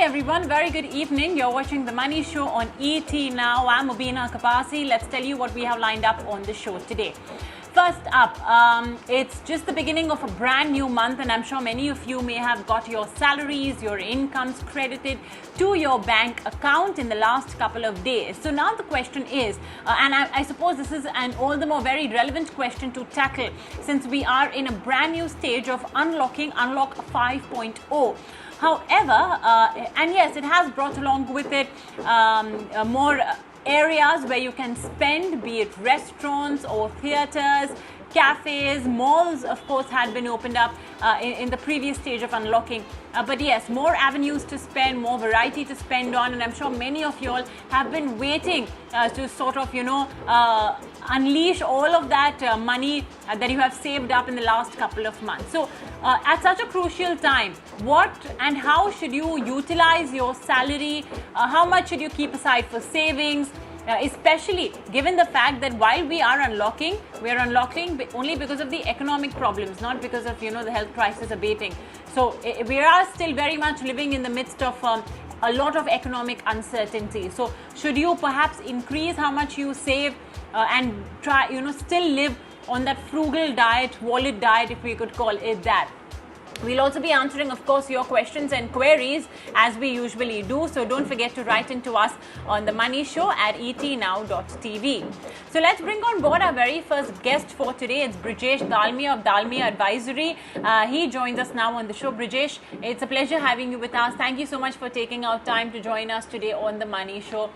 everyone, very good evening. You're watching The Money Show on ET Now. I'm Mubina Kapasi. Let's tell you what we have lined up on the show today. First up, it's just the beginning of a brand new month, and I'm sure many of you may have got your salaries, your incomes credited to your bank account in the last couple of days. So now the question is, and I suppose this is an all the more very relevant question to tackle since we are in a brand new stage of Unlock 5.0. However, and yes, it has brought along with it more areas where you can spend, be it restaurants or theaters, cafes, malls, of course, had been opened up in the previous stage of unlocking. But yes, more avenues to spend, more variety to spend on, and I'm sure many of you all have been waiting to sort of, unleash all of that money that you have saved up in the last couple of months. So at such a crucial time, what and how should you utilize your salary? How much should you keep aside for savings? Especially given the fact that while we are unlocking only because of the economic problems, not because of the health crisis abating. So we are still very much living in the midst of a lot of economic uncertainty. So should you perhaps increase how much you save and try still live on that frugal diet, wallet diet, if we could call it that? We'll also be answering, of course, your questions and queries as we usually do. So don't forget to write into us on The Money Show at etnow.tv. So let's bring on board our very first guest for today. It's Brijesh Dalmia of Dalmia Advisory. He joins us now on the show. Brijesh, it's a pleasure having you with us. Thank you so much for taking out time to join us today on The Money Show.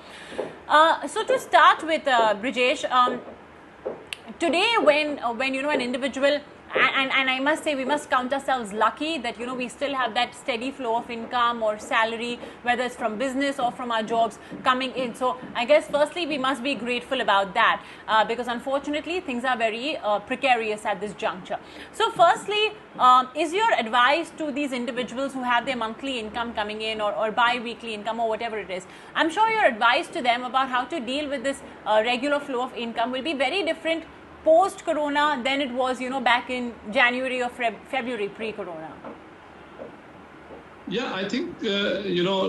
So to start with, Brijesh, today when an individual, and I must say we must count ourselves lucky that we still have that steady flow of income or salary, whether it's from business or from our jobs coming in. So I guess firstly we must be grateful about that because unfortunately things are very precarious at this juncture. So firstly, is your advice to these individuals who have their monthly income coming in or bi-weekly income or whatever it is, I'm sure your advice to them about how to deal with this regular flow of income will be very different post-corona than it was, back in January or February pre-corona? Yeah, I think,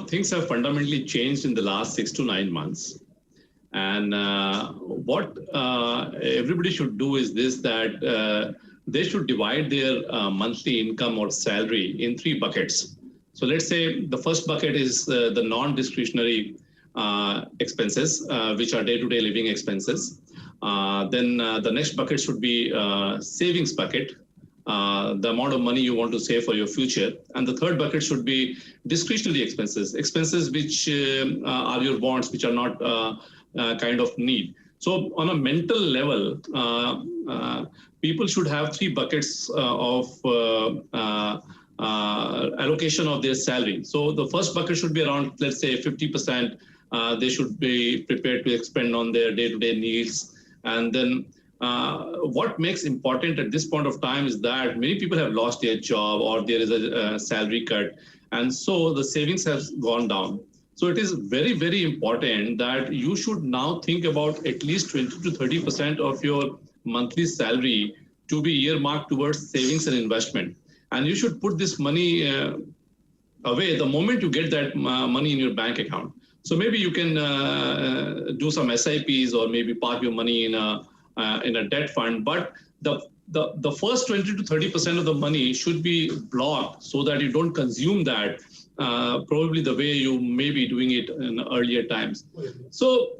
things have fundamentally changed in the last 6 to 9 months. And what everybody should do is this, that they should divide their monthly income or salary in 3 buckets. So let's say the first bucket is the non-discretionary expenses, which are day-to-day living expenses. Then the next bucket should be savings bucket, the amount of money you want to save for your future. And the third bucket should be discretionary expenses which are your wants, which are not kind of need. So on a mental level, people should have 3 buckets of allocation of their salary. So the first bucket should be around, let's say, 50%. They should be prepared to expend on their day-to-day needs. And then what makes important at this point of time is that many people have lost their job or there is a salary cut. And so the savings has gone down. So it is very, very important that you should now think about at least 20 to 30% of your monthly salary to be earmarked towards savings and investment. And you should put this money away the moment you get that money in your bank account. So maybe you can do some SIPs or maybe park your money in a debt fund. But the first 20 to 30% of the money should be blocked so that you don't consume that probably the way you may be doing it in earlier times. So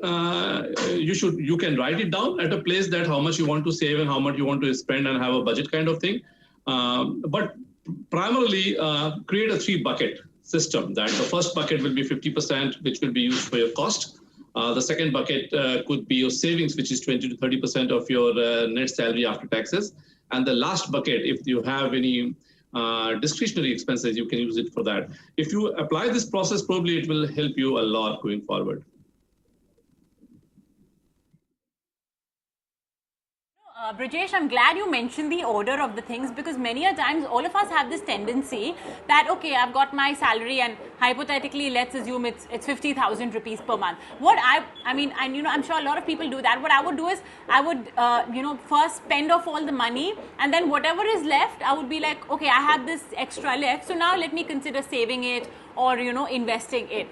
you can write it down at a place that how much you want to save and how much you want to spend and have a budget kind of thing. But primarily create a 3 bucket system, that the first bucket will be 50%, which will be used for your cost. The second bucket could be your savings, which is 20 to 30% of your net salary after taxes. And the last bucket, if you have any discretionary expenses, you can use it for that. If you apply this process, probably it will help you a lot going forward. Brijesh, I'm glad you mentioned the order of the things, because many a times all of us have this tendency that, okay, I've got my salary and hypothetically let's assume it's 50,000 rupees per month. What I mean, and I'm sure a lot of people do that. What I would do is I would first spend off all the money, and then whatever is left I would be like, okay, I have this extra left, so now let me consider saving it or investing it.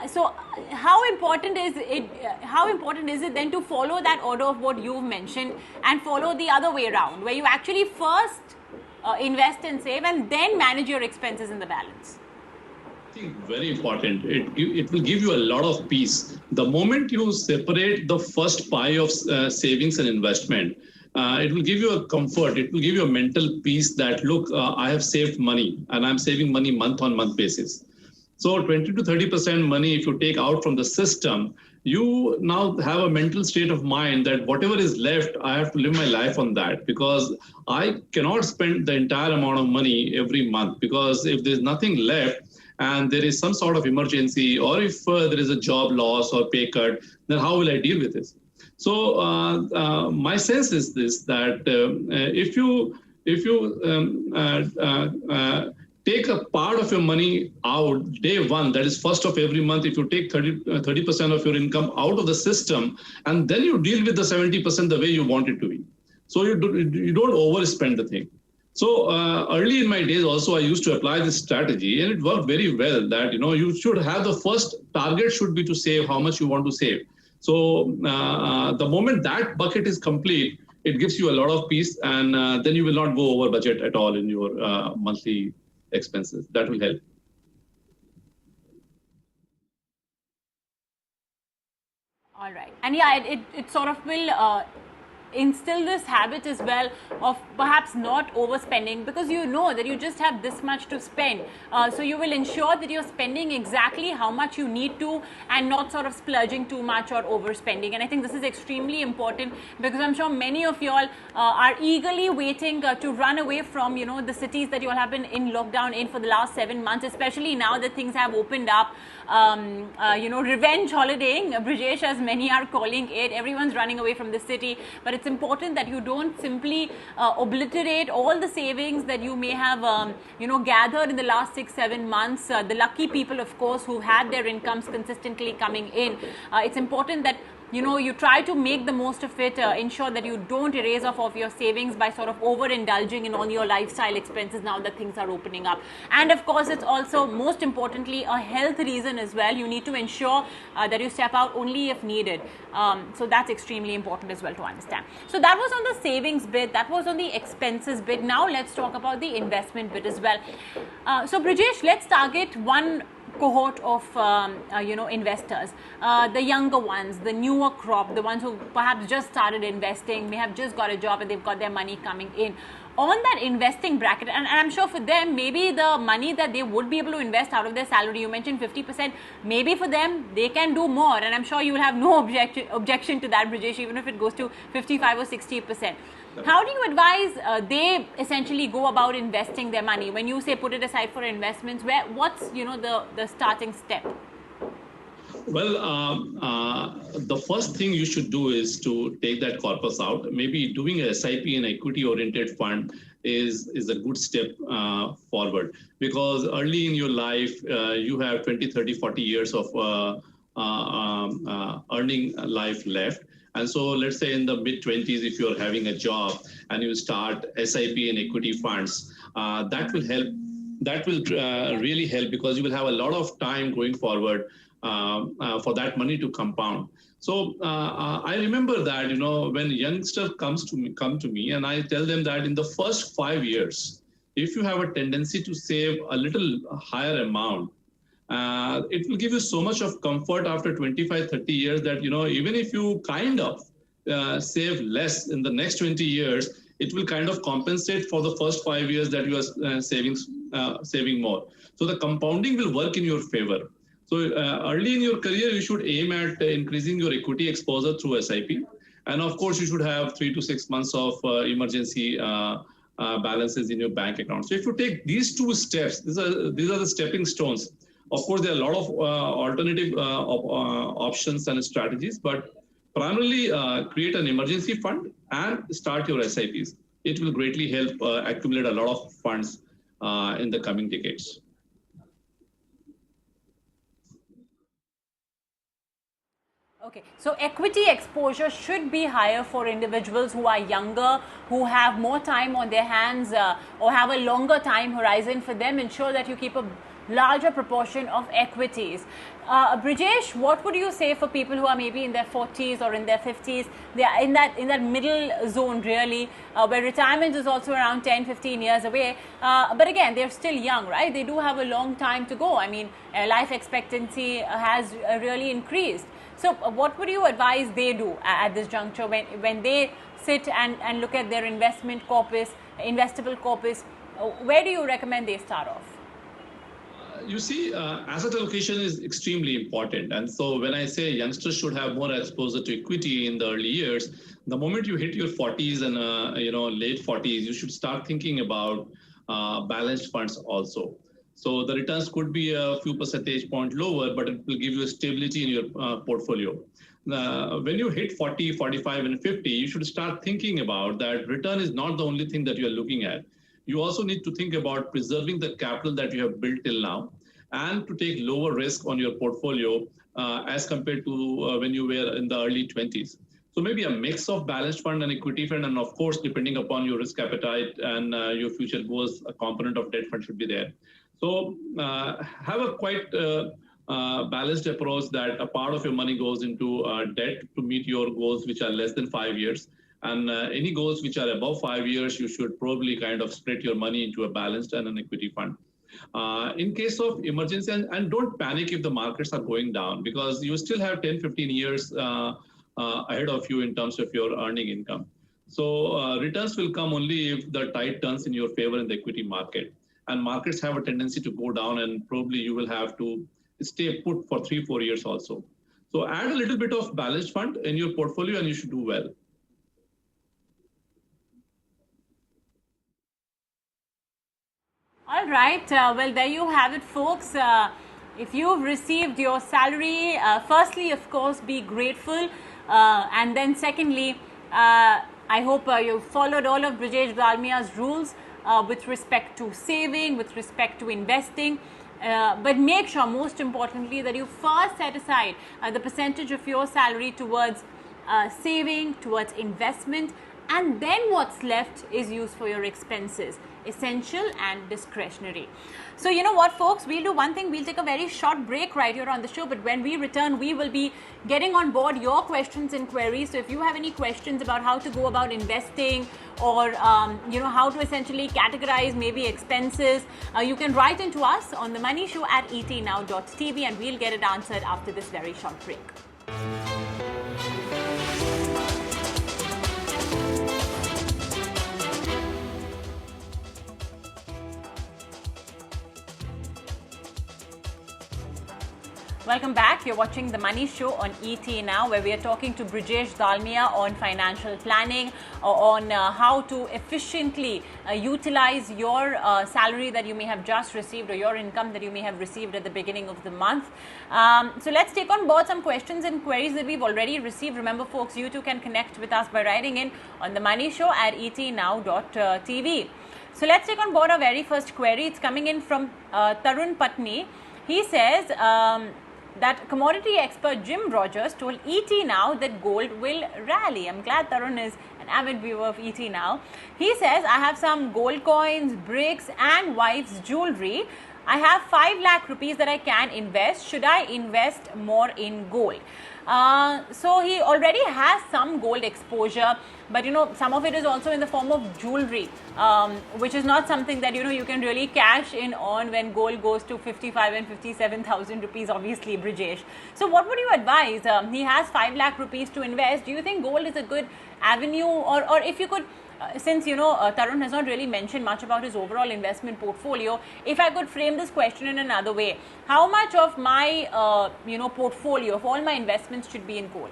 So how important is it? How important is it then to follow that order of what you've mentioned and follow the other way around, where you actually first invest and save and then manage your expenses in the balance? I think very important. It will give you a lot of peace. The moment you separate the first pie of savings and investment, it will give you a comfort. It will give you a mental peace that, look, I have saved money and I'm saving money month on month basis. So 20 to 30% money, if you take out from the system, you now have a mental state of mind that whatever is left, I have to live my life on that, because I cannot spend the entire amount of money every month, because if there's nothing left and there is some sort of emergency, or if there is a job loss or pay cut, then how will I deal with this? So my sense is this, that if you take a part of your money out day one, that is first of every month, if you take 30% of your income out of the system, and then you deal with the 70% the way you want it to be. So you don't overspend the thing. So early in my days also, I used to apply this strategy, and it worked very well, that, you should have the first target should be to save how much you want to save. So the moment that bucket is complete, it gives you a lot of peace, and then you will not go over budget at all in your monthly expenses. That will help. All right. And yeah, it sort of will instill this habit as well of perhaps not overspending, because you know that you just have this much to spend. So you will ensure that you're spending exactly how much you need to and not sort of splurging too much or overspending. And I think this is extremely important, because I'm sure many of you all are eagerly waiting to run away from, the cities that you all have been in lockdown in for the last 7 months, especially now that things have opened up. Revenge holidaying, Brijesh, as many are calling it. Everyone's running away from the city, but it's important that you don't simply obliterate all the savings that you may have, gathered in the last 6-7 months. The lucky people, of course, who had their incomes consistently coming in. It's important that you try to make the most of it, ensure that you don't erase off of your savings by sort of overindulging in all your lifestyle expenses now that things are opening up. And of course, it's also most importantly a health reason as well. You need to ensure that you step out only if needed. So that's extremely important as well to understand. So that was on the savings bit, that was on the expenses bit. Now let's talk about the investment bit as well. So Brijesh, let's target one cohort of investors, the younger ones, the newer crop, the ones who perhaps just started investing, may have just got a job and they've got their money coming in on that investing bracket. And I'm sure for them, maybe the money that they would be able to invest out of their salary, you mentioned 50%, maybe for them they can do more, and I'm sure you will have no objection to that, Brijesh, even if it goes to 55 or 60%. How do you advise they essentially go about investing their money? When you say put it aside for investments, what's the starting step? Well, the first thing you should do is to take that corpus out. Maybe doing a SIP and equity-oriented fund is a good step forward, because early in your life, you have 20, 30, 40 years of earning life left. And so let's say in the mid-20s, if you're having a job and you start SIP and equity funds, that will help. That will really help, because you will have a lot of time going forward for that money to compound. So I remember that, when youngsters come to me and I tell them that in the first 5 years, if you have a tendency to save a little higher amount, it will give you so much of comfort after 25, 30 years that, even if you kind of save less in the next 20 years, it will kind of compensate for the first 5 years that you are saving more. So the compounding will work in your favor. So early in your career, you should aim at increasing your equity exposure through SIP. And of course, you should have 3 to 6 months of emergency balances in your bank account. So if you take these two steps, these are the stepping stones. Of course, there are a lot of alternative options and strategies, but primarily create an emergency fund and start your SIPs. It will greatly help accumulate a lot of funds in the coming decades. Okay, so equity exposure should be higher for individuals who are younger, who have more time on their hands, or have a longer time horizon. For them, ensure that you keep a larger proportion of equities. Brijesh, what would you say for people who are maybe in their 40s or in their 50s? They are in that middle zone, really, where retirement is also around 10-15 years away. But again, they're still young, right? They do have a long time to go. I mean, life expectancy has really increased. So what would you advise they do at this juncture when they sit and look at their investment corpus, investable corpus? Where do you recommend they start off? You see, asset allocation is extremely important. And so when I say youngsters should have more exposure to equity in the early years, the moment you hit your 40s and late 40s, you should start thinking about balanced funds also. So the returns could be a few percentage point lower, but it will give you a stability in your portfolio. When you hit 40, 45, and 50, you should start thinking about that return is not the only thing that you are looking at. You also need to think about preserving the capital that you have built till now and to take lower risk on your portfolio as compared to when you were in the early 20s. So maybe a mix of balanced fund and equity fund, and of course, depending upon your risk appetite and your future goals, a component of debt fund should be there. So have a quite balanced approach that a part of your money goes into debt to meet your goals, which are less than 5 years. And any goals which are above 5 years, you should probably kind of split your money into a balanced and an equity fund. In case of emergency, and don't panic if the markets are going down, because you still have 10, 15 years ahead of you in terms of your earning income. So returns will come only if the tide turns in your favor in the equity market. And markets have a tendency to go down, and probably you will have to stay put for 3-4 years also. So add a little bit of balanced fund in your portfolio and you should do well. All right. Well, there you have it, folks. If you've received your salary, firstly, of course, be grateful. And then secondly, I hope you've followed all of Brijesh Dalmia's rules with respect to saving, with respect to investing. But make sure, most importantly, that you first set aside the percentage of your salary towards saving, towards investment, and then what's left is used for your expenses, essential and discretionary. So you know what, folks, we'll do one thing. We'll take a very short break right here on the show, but when we return, we will be getting on board your questions and queries. So if you have any questions about how to go about investing, or how to essentially categorize maybe expenses, you can write into us on the Money Show at etnow.tv, and we'll get it answered after this very short break. Welcome back. You're watching The Money Show on ET Now, where we are talking to Brijesh Dalmia on financial planning, on how to efficiently utilize your salary that you may have just received, or your income that you may have received at the beginning of the month. So let's take on board some questions and queries that we've already received. Remember, folks, you too can connect with us by writing in on The Money Show at etnow.tv. So let's take on board our very first query. It's coming in from Tarun Patni. He says that commodity expert Jim Rogers told ET Now that gold will rally. I'm glad Tarun is an avid viewer of ET Now. He says, I have some gold coins, bricks and wife's jewelry. I have 5 lakh rupees that I can invest. Should I invest more in gold? So he already has some gold exposure, but some of it is also in the form of jewelry, which is not something that you can really cash in on when gold goes to 55 and 57,000 rupees, obviously, Brijesh. So what would you advise? He has 5 lakh rupees to invest. Do you think gold is a good avenue, or if you could, since Tarun has not really mentioned much about his overall investment portfolio, if I could frame this question in another way, how much of my portfolio, of all my investments, should be in gold?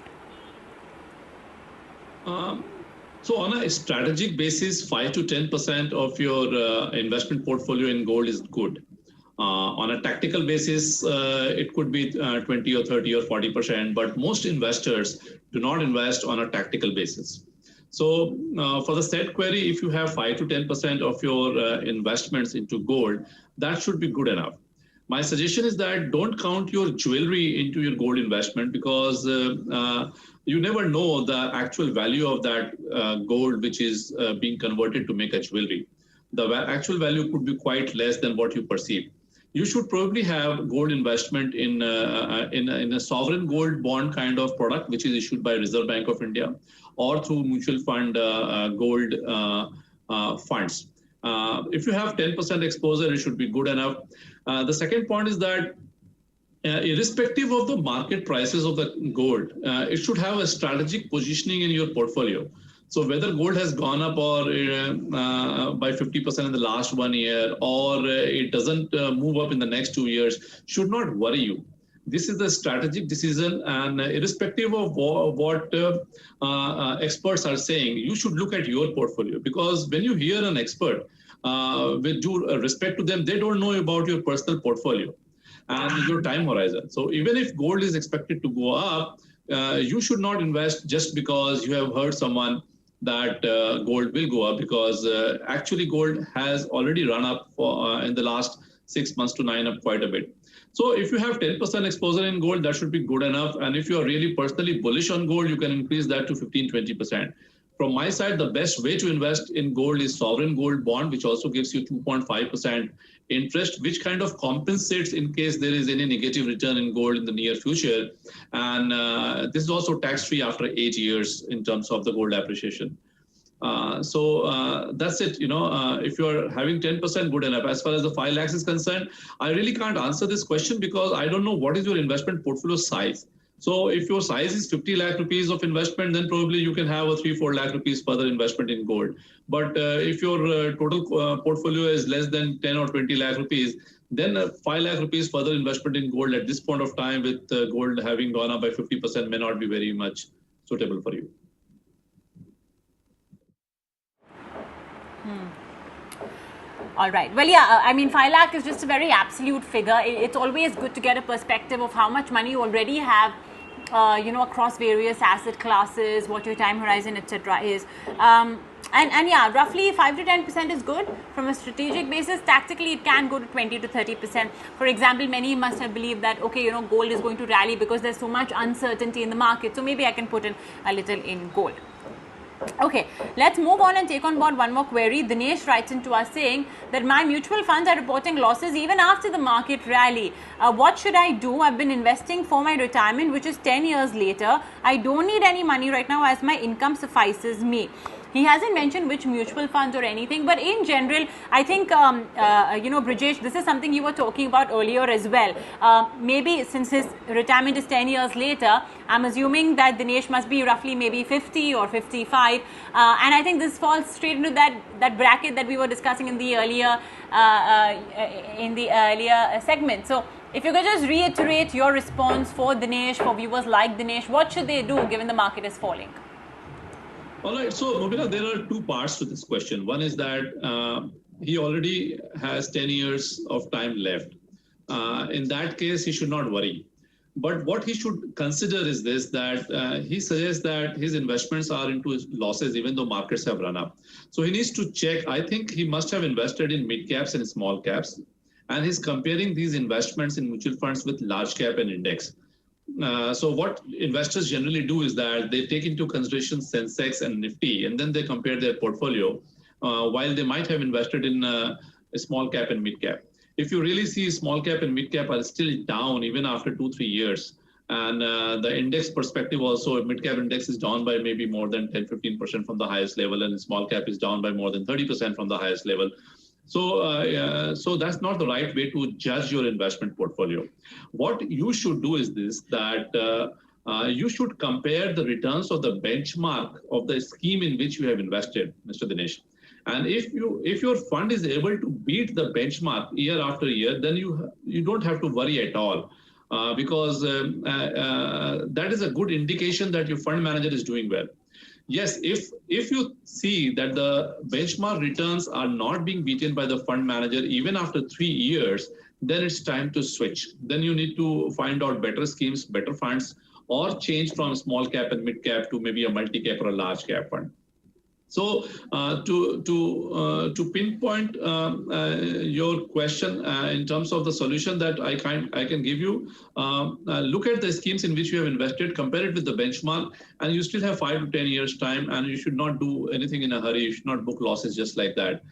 So on a strategic basis, 5 to 10% of your investment portfolio in gold is good. On a tactical basis, it could be 20 or 30 or 40%, but most investors do not invest on a tactical basis. So for the set query, if you have 5 to 10% of your investments into gold, that should be good enough. My suggestion is that don't count your jewelry into your gold investment, because you never know the actual value of that gold which is being converted to make a jewelry. The actual value could be quite less than what you perceive. You should probably have gold investment in a sovereign gold bond kind of product, which is issued by Reserve Bank of India, or through mutual fund gold funds. If you have 10% exposure, it should be good enough. The second point is that irrespective of the market prices of the gold, it should have a strategic positioning in your portfolio. So whether gold has gone up or by 50% in the last 1 year, or it doesn't move up in the next 2 years, should not worry you. This is a strategic decision, and irrespective of what experts are saying, you should look at your portfolio, because when you hear an expert, with due respect to them, they don't know about your personal portfolio and your time horizon. So even if gold is expected to go up, you should not invest just because you have heard someone that gold will go up, because actually gold has already run up in the last 6 months to 9 up quite a bit. So if you have 10% exposure in gold, that should be good enough. And if you are really personally bullish on gold, you can increase that to 15, 20%. From my side, the best way to invest in gold is sovereign gold bond, which also gives you 2.5% interest, which kind of compensates in case there is any negative return in gold in the near future. And this is also tax-free after 8 years in terms of the gold appreciation. So that's it. If you're having 10%, good enough. As far as the 5 lakhs is concerned, I really can't answer this question because I don't know what is your investment portfolio size. So if your size is 50 lakh rupees of investment, then probably you can have a 3-4 lakh rupees further investment in gold. But if your total portfolio is less than 10 or 20 lakh rupees, then 5 lakh rupees further investment in gold at this point of time, with gold having gone up by 50%, may not be very much suitable for you. All right. Well, yeah, I mean, 5 lakh is just a very absolute figure. It's always good to get a perspective of how much money you already have, across various asset classes, what your time horizon, etc. is. And yeah, roughly 5 to 10% is good from a strategic basis. Tactically, it can go to 20 to 30%. For example, many must have believed that, okay, gold is going to rally because there's so much uncertainty in the market. So maybe I can put in a little in gold. Okay, let's move on and take on board one more query. Dinesh writes into us saying that my mutual funds are reporting losses even after the market rally. What should I do? I've been investing for my retirement, which is 10 years later. I don't need any money right now as my income suffices me. He hasn't mentioned which mutual funds or anything, but in general, I think, Brijesh, this is something you were talking about earlier as well. Maybe since his retirement is 10 years later, I'm assuming that Dinesh must be roughly maybe 50 or 55. And I think this falls straight into that bracket that we were discussing in the earlier segment. So if you could just reiterate your response for Dinesh, for viewers like Dinesh, what should they do given the market is falling? All right. So, Mobina, there are two parts to this question. One is that he already has 10 years of time left. In that case, he should not worry. But what he should consider is this, that he suggests that his investments are into losses, even though markets have run up. So he needs to check. I think he must have invested in mid caps and small caps. And he's comparing these investments in mutual funds with large cap and index. So what investors generally do is that they take into consideration Sensex and Nifty, and then they compare their portfolio, while they might have invested in a small cap and mid cap. If you really see small cap and mid cap are still down even after 2-3 years, and the index perspective also, mid cap index is down by maybe more than 10-15% from the highest level, and small cap is down by more than 30% from the highest level. So that's not the right way to judge your investment portfolio. What you should do is this, that you should compare the returns of the benchmark of the scheme in which you have invested, Mr. Dinesh. And if your fund is able to beat the benchmark year after year, then you don't have to worry at all, because that is a good indication that your fund manager is doing well. Yes, if you see that the benchmark returns are not being beaten by the fund manager even after 3 years, then it's time to switch. Then you need to find out better schemes, better funds, or change from small cap and mid cap to maybe a multi cap or a large cap fund. So to pinpoint your question in terms of the solution that I can give you, look at the schemes in which you have invested, compare it with the benchmark, and you still have 5 to 10 years time, and you should not do anything in a hurry. You should not book losses just like that.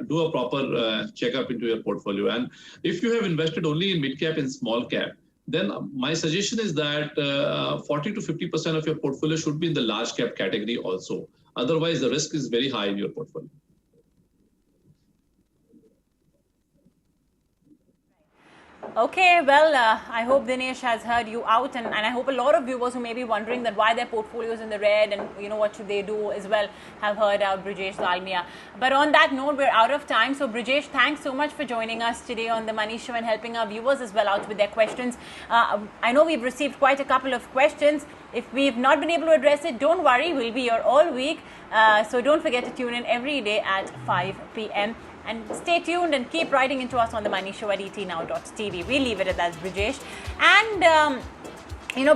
Do a proper checkup into your portfolio. And if you have invested only in mid cap and small cap, then my suggestion is that 40 to 50% of your portfolio should be in the large cap category also. Otherwise, the risk is very high in your portfolio. Okay, well, I hope Dinesh has heard you out, and I hope a lot of viewers who may be wondering that why their portfolio is in the red and what should they do as well have heard out Brijesh, Dalmia. But on that note, we're out of time. So Brijesh, thanks so much for joining us today on the Money Show and helping our viewers as well out with their questions. I know we've received quite a couple of questions. If we've not been able to address it, don't worry, we'll be here all week. So don't forget to tune in every day at 5 p.m. And stay tuned and keep writing into us on the Money Show at etnow.tv. We'll leave it at that, Brijesh. And,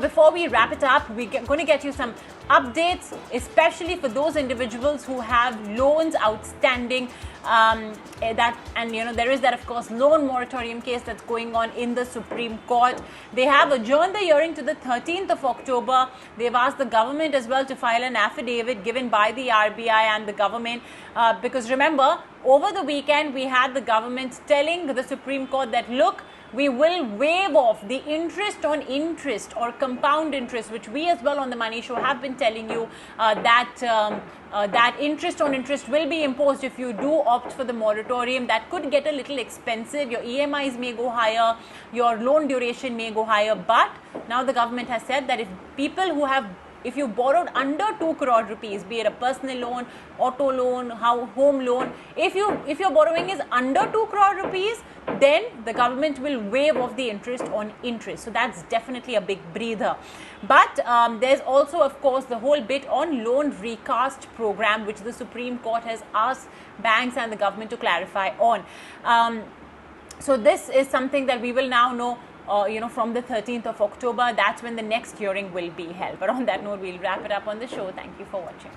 before we wrap it up, we're going to get you some updates, especially for those individuals who have loans outstanding. There is that, of course, loan moratorium case that's going on in the Supreme Court. They have adjourned the hearing to the 13th of October. They've asked the government as well to file an affidavit given by the RBI and the government. Because remember, over the weekend, we had the government telling the Supreme Court that, look, we will waive off the interest on interest or compound interest, which we as well on the Money Show have been telling you that interest on interest will be imposed if you do opt for the moratorium. That could get a little expensive. Your EMIs may go higher, your loan duration may go higher. But now the government has said that if you borrowed under 2 crore rupees, be it a personal loan, auto loan, home loan, if your borrowing is under 2 crore rupees, then the government will waive off the interest on interest. So that's definitely a big breather. But there's also, of course, the whole bit on loan recast program, which the Supreme Court has asked banks and the government to clarify on. So this is something that we will now know from the 13th of October. That's when the next hearing will be held. But on that note, we'll wrap it up on the show. Thank you for watching.